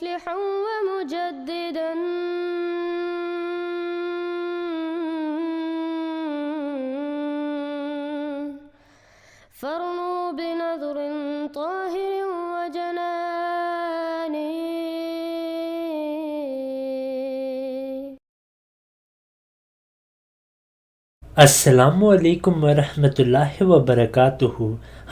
مصلحا ومجددا فارنوا بنظر طاهر وجنان. السلام علیکم ورحمۃ اللہ وبرکاتہ.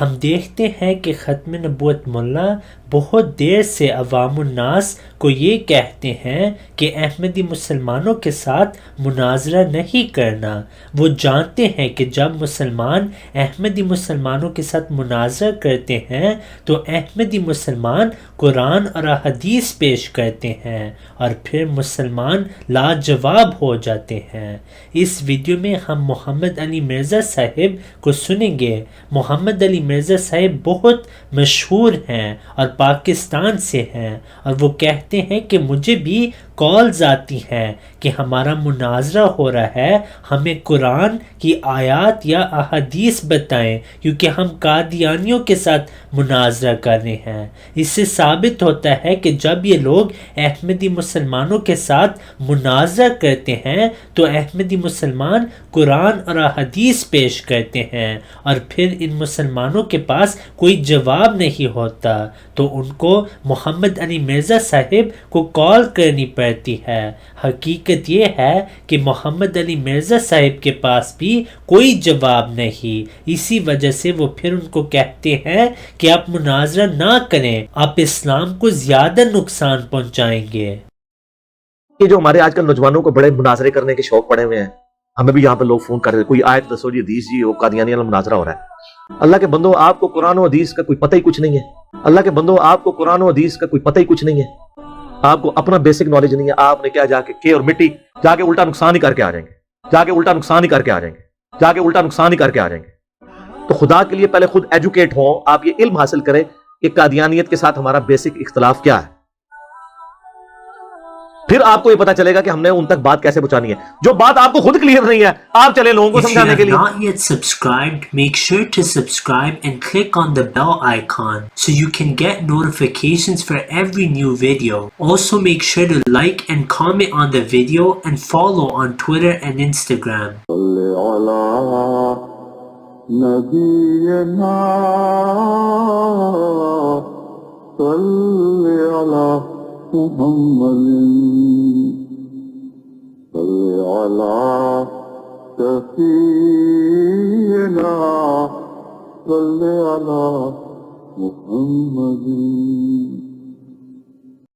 ہم دیکھتے ہیں کہ ختم نبوت ملا بہت دیر سے عوام الناس کو یہ کہتے ہیں کہ احمدی مسلمانوں کے ساتھ مناظرہ نہیں کرنا. وہ جانتے ہیں کہ جب مسلمان احمدی مسلمانوں کے ساتھ مناظرہ کرتے ہیں تو احمدی مسلمان قرآن اور احادیث پیش کرتے ہیں اور پھر مسلمان لاجواب ہو جاتے ہیں. اس ویڈیو میں ہم محمد علی مرزا صاحب کو سنیں گے. محمد علی مرزا صاحب بہت مشہور ہیں اور پاکستان سے ہیں، اور وہ کہتے ہیں کہ مجھے بھی کالز آتی ہیں کہ ہمارا مناظرہ ہو رہا ہے، ہمیں قرآن کی آیات یا احادیث بتائیں کیونکہ ہم قادیانیوں کے ساتھ مناظرہ کر رہے ہیں. اس سے ثابت ہوتا ہے کہ جب یہ لوگ احمدی مسلمانوں کے ساتھ مناظرہ کرتے ہیں تو احمدی مسلمان قرآن اور احادیث پیش کرتے ہیں اور پھر ان مسلمانوں کے پاس کوئی جواب نہیں ہوتا تو ان کو محمد علی مرزا صاحب کو کال کرنی پڑتی ہے. حقیقت یہ ہے کہ محمد علی مرزا صاحب کے پاس بھی کوئی جواب نہیں، اسی وجہ سے وہ پھر ان کو کہتے ہیں کہ آپ مناظرہ نہ کریں، آپ اسلام کو زیادہ نقصان پہنچائیں گے. یہ جو ہمارے آج کل نوجوانوں کو بڑے مناظرے کرنے کے شوق پڑے ہوئے ہیں، ہمیں بھی یہاں پہ لوگ فون کر رہے ہیں، کوئی آیت دسو جی، حدیث جی، وہ قادیانی والا مناظرہ ہو رہا ہے. اللہ کے بندو، آپ کو قرآن و حدیث کا کوئی پتہ ہی کچھ نہیں ہے. اللہ کے بندو، آپ کو قرآن و حدیث کا کوئی پتہ ہی کچھ نہیں ہے. آپ کو اپنا بیسک نالج نہیں ہے. آپ نے کیا جا کے اور مٹی جا کے الٹا نقصان ہی کر کے آ جائیں گے، جا کے الٹا نقصان ہی کر کے آ جائیں گے، جا کے الٹا نقصان ہی کر کے آ جائیں گے. تو خدا کے لیے پہلے خود ایجوکیٹ ہوں، آپ یہ علم حاصل کریں کہ قادیانیت کے ساتھ ہمارا بیسک اختلاف کیا ہے. پھر آپ کو یہ پتا چلے گا کہ ہم نے ان تک بات کیسے پہنچانی ہے. جو بات آپ کو خود کلیئر نہیں ہے، آپ چلے لوگوں کو سمجھانے کے لیے. If you have not yet subscribed, make sure to subscribe and click on the bell icon so you can get notifications for every new video. Also make sure to like and comment on the video and follow on Twitter and Instagram. محمد صلی علی سفینا صلی علی محمد.